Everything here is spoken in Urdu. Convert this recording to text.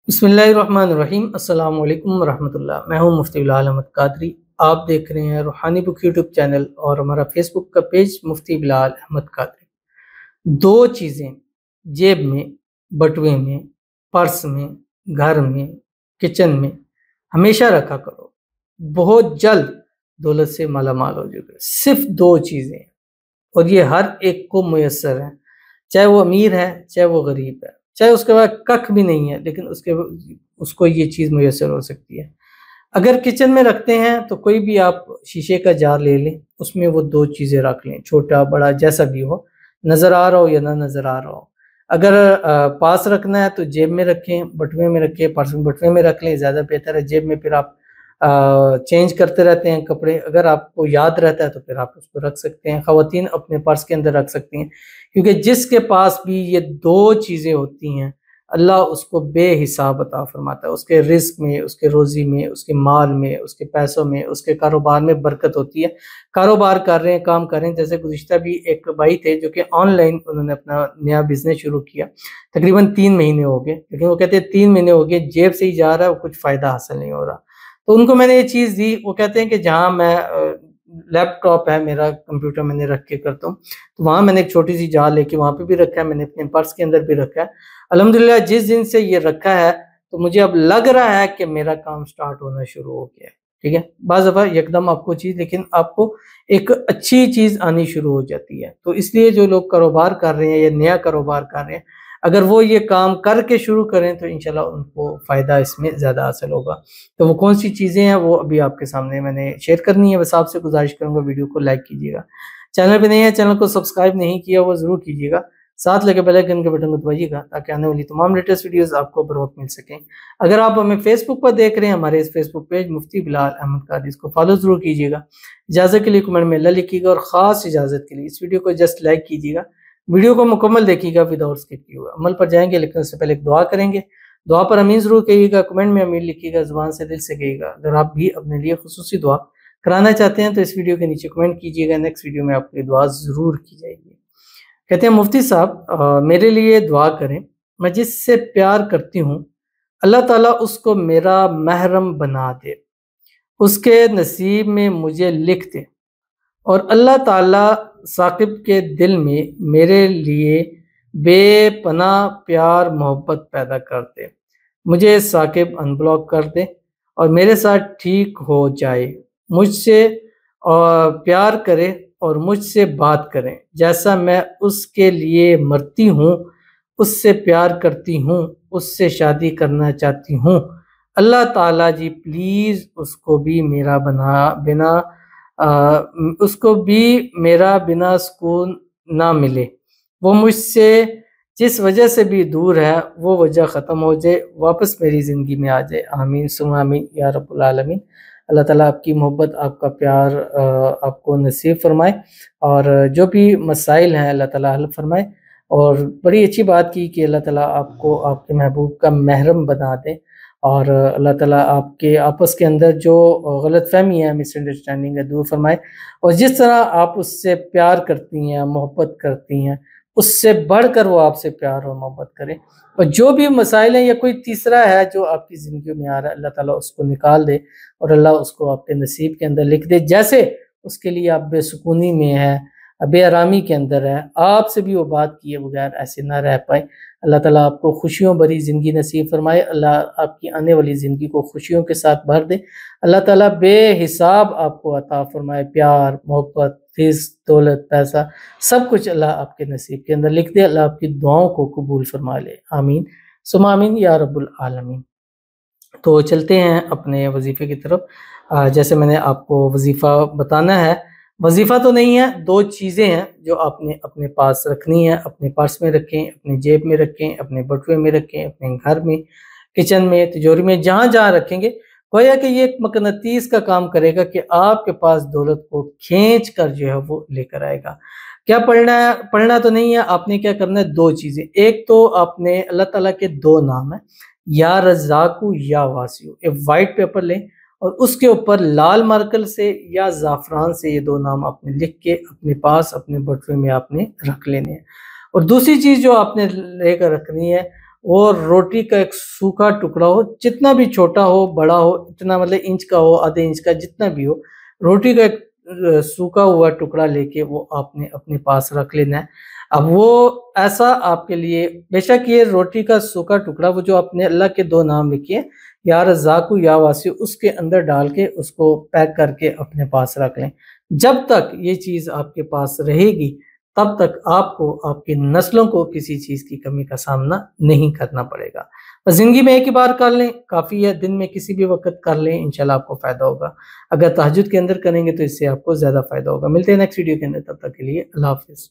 بسم اللہ الرحمن الرحیم۔ السلام علیکم ورحمۃ اللہ۔ میں ہوں مفتی بلال احمد قادری۔ آپ دیکھ رہے ہیں روحانی بک یوٹیوب چینل اور ہمارا فیس بک کا پیج مفتی بلال احمد قادری۔ دو چیزیں جیب میں، بٹوے میں، پرس میں، گھر میں، کچن میں ہمیشہ رکھا کرو، بہت جلد دولت سے مالا مال ہو جائے گا۔ صرف دو چیزیں ہیں اور یہ ہر ایک کو میسر ہے، چاہے وہ امیر ہے چاہے وہ غریب ہے، چاہے اس کے بعد ککھ بھی نہیں ہے لیکن اس کو یہ چیز میسر ہو سکتی ہے۔ اگر کچن میں رکھتے ہیں تو کوئی بھی آپ شیشے کا جار لے لیں، اس میں وہ دو چیزیں رکھ لیں، چھوٹا بڑا جیسا بھی ہو، نظر آ رہا ہو یا نہ نظر آ رہا ہو۔ اگر پاس رکھنا ہے تو جیب میں رکھیں، بٹوے میں رکھیں، پرس میں بٹوے میں رکھ لیں، زیادہ بہتر ہے۔ جیب میں پھر آپ چینج کرتے رہتے ہیں کپڑے، اگر آپ کو یاد رہتا ہے تو پھر آپ اس کو رکھ سکتے ہیں۔ خواتین اپنے پرس کے اندر رکھ سکتی ہیں، کیونکہ جس کے پاس بھی یہ دو چیزیں ہوتی ہیں اللہ اس کو بے حساب عطا فرماتا ہے۔ اس کے رزق میں، اس کے روزی میں، اس کے مال میں، اس کے پیسوں میں، اس کے کاروبار میں برکت ہوتی ہے۔ کاروبار کر رہے ہیں، کام کر رہے ہیں، جیسے گزشتہ بھی ایک بھائی تھے جو کہ آن لائن انہوں نے اپنا نیا بزنس شروع کیا، تقریباً 3 مہینے ہو گئے، لیکن وہ کہتے ہیں 3 مہینے ہو گئے، جیب سے ہی جا رہا ہے، وہ کچھ فائدہ حاصل نہیں ہو رہا۔ تو ان کو میں نے یہ چیز دی، وہ کہتے ہیں کہ جہاں میں لیپ ٹاپ ہے میرا، کمپیوٹر میں نے رکھ کے کرتا ہوں، تو وہاں میں نے ایک چھوٹی سی جار لے کے وہاں پہ بھی رکھا ہے، میں نے اپنے پرس کے اندر بھی رکھا ہے۔ الحمدللہ جس دن سے یہ رکھا ہے تو مجھے اب لگ رہا ہے کہ میرا کام سٹارٹ ہونا شروع ہو گیا ہے، ٹھیک ہے۔ بعض دفعہ یکدم آپ کو چیز، لیکن آپ کو ایک اچھی چیز آنی شروع ہو جاتی ہے۔ تو اس لیے جو لوگ کاروبار کر رہے ہیں یا نیا کاروبار کر رہے ہیں، اگر وہ یہ کام کر کے شروع کریں تو انشاءاللہ ان کو فائدہ اس میں زیادہ حاصل ہوگا۔ تو وہ کون سی چیزیں ہیں وہ ابھی آپ کے سامنے میں نے شیئر کرنی ہے۔ بس آپ سے گزارش کروں گا ویڈیو کو لائک کیجیے گا، چینل پہ نہیں ہے چینل کو سبسکرائب نہیں کیا وہ ضرور کیجیے گا، ساتھ لگے بیل آئیکن کے بٹن کو دبائیے گا تاکہ آنے والی تمام لیٹسٹ ویڈیوز آپ کو بروقت مل سکیں۔ اگر آپ ہمیں فیس بک پر دیکھ رہے ہیں، ہمارے اس فیس بک پیج مفتی بلال احمد قادری، اس کو فالو ضرور کیجیے گا۔ اجازت کے لیے کمنٹ میں اللہ لکھیے گا، اور خاص اجازت کے لیے اس ویڈیو کو جسٹ لائک کیجیے گا، ویڈیو کو مکمل دیکھیے گا وداؤٹ اسکپ کیے ہوئے۔ عمل پر جائیں گے لیکن اس سے پہلے ایک دعا کریں گے، دعا پر امین ضرور کہیے گا، کمنٹ میں امین لکھیے گا، زبان سے دل سے کہیے گا۔ اگر آپ بھی اپنے لیے خصوصی دعا کرانا چاہتے ہیں تو اس ویڈیو کے نیچے کمنٹ کیجیے گا، نیکسٹ ویڈیو میں آپ کی دعا ضرور کی جائے گی۔ کہتے ہیں مفتی صاحب میرے لیے دعا کریں، میں جس سے پیار کرتی ہوں اللہ تعالیٰ اس کو میرا محرم بنا دے، اس کے نصیب میں مجھے لکھ دے، اور اللہ تعالیٰ ثاقب کے دل میں میرے لیے بے پناہ پیار محبت پیدا کر دے، مجھے ثاقب ان بلاک کر دے اور میرے ساتھ ٹھیک ہو جائے، مجھ سے پیار کرے اور مجھ سے بات کریں، جیسا میں اس کے لیے مرتی ہوں، اس سے پیار کرتی ہوں، اس سے شادی کرنا چاہتی ہوں۔ اللہ تعالیٰ جی پلیز اس کو بھی میرا بنا سکون نہ ملے، وہ مجھ سے جس وجہ سے بھی دور ہے وہ وجہ ختم ہو جائے، واپس میری زندگی میں آ جائے، آمین ثم آمین یا رب العالمین۔ اللہ تعالیٰ آپ کی محبت، آپ کا پیار آپ کو نصیب فرمائے، اور جو بھی مسائل ہیں اللہ تعالیٰ حل فرمائے۔ اور بڑی اچھی بات کی کہ اللہ تعالیٰ آپ کو آپ کے محبوب کا محرم بنا دے، اور اللہ تعالیٰ آپ کے آپس کے اندر جو غلط فہمی ہے، مس انڈرسٹینڈنگ ہے، دور فرمائے، اور جس طرح آپ اس سے پیار کرتی ہیں، محبت کرتی ہیں، اس سے بڑھ کر وہ آپ سے پیار اور محبت کرے، اور جو بھی مسائل ہیں یا کوئی تیسرا ہے جو آپ کی زندگی میں آ رہا ہے اللہ تعالیٰ اس کو نکال دے، اور اللہ اس کو آپ کے نصیب کے اندر لکھ دے، جیسے اس کے لیے آپ بے سکونی میں ہیں، بے آرامی کے اندر ہے، آپ سے بھی وہ بات کیے بغیر ایسے نہ رہ پائے۔ اللہ تعالیٰ آپ کو خوشیوں بھری زندگی نصیب فرمائے، اللہ آپ کی آنے والی زندگی کو خوشیوں کے ساتھ بھر دے، اللہ تعالیٰ بے حساب آپ کو عطا فرمائے، پیار محبت رزق دولت پیسہ سب کچھ اللہ آپ کے نصیب کے اندر لکھ دے، اللہ آپ کی دعاؤں کو قبول فرما لے، آمین ثم آمین یا رب العالمین۔ تو چلتے ہیں اپنے وظیفے کی طرف۔ جیسے میں نے آپ کو وظیفہ بتانا ہے، وظیفہ تو نہیں ہے، دو چیزیں ہیں جو آپ نے اپنے پاس رکھنی ہے، اپنے پرس میں رکھیں، اپنے جیب میں رکھیں، اپنے بٹوے میں رکھیں، اپنے گھر میں، کچن میں، تجوری میں، جہاں جہاں رکھیں گے گویا کہ یہ ایک مقناطیس کا کام کرے گا کہ آپ کے پاس دولت کو کھینچ کر جو ہے وہ لے کر آئے گا۔ کیا پڑھنا ہے؟ پڑھنا تو نہیں ہے، آپ نے کیا کرنا ہے، دو چیزیں۔ ایک تو آپ نے اللہ تعالیٰ کے دو نام ہیں، یا رزاقو یا واسیو، ایک وائٹ پیپر لیں اور اس کے اوپر لال مارکر سے یا زعفران سے یہ دو نام آپ نے لکھ کے اپنے پاس اپنے بٹوے میں آپ نے رکھ لینے ہیں۔ اور دوسری چیز جو آپ نے لے کر رکھنی ہے اور روٹی کا ایک سوکھا ٹکڑا ہو، جتنا بھی چھوٹا ہو بڑا ہو، اتنا مطلب انچ کا ہو، آدھے انچ کا، جتنا بھی ہو، روٹی کا ایک سوکھا ہوا ٹکڑا لے کے وہ آپ نے اپنے پاس رکھ لینا ہے۔ اب وہ ایسا آپ کے لیے، بے شک یہ روٹی کا سوکھا ٹکڑا، وہ جو آپ نے اللہ کے 2 نام لکھے، یا رزاق یا واسع، اس کے اندر ڈال کے اس کو پیک کر کے اپنے پاس رکھ لیں۔ جب تک یہ چیز آپ کے پاس رہے گی تب تک آپ کو، آپ کی نسلوں کو کسی چیز کی کمی کا سامنا نہیں کرنا پڑے گا۔ بس زندگی میں ایک ہی بار کر لیں، کافی ہے، دن میں کسی بھی وقت کر لیں، انشاءاللہ آپ کو فائدہ ہوگا۔ اگر تہجد کے اندر کریں گے تو اس سے آپ کو زیادہ فائدہ ہوگا۔ ملتے ہیں نیکسٹ ویڈیو کے اندر، تب تک کے لیے اللہ حافظ۔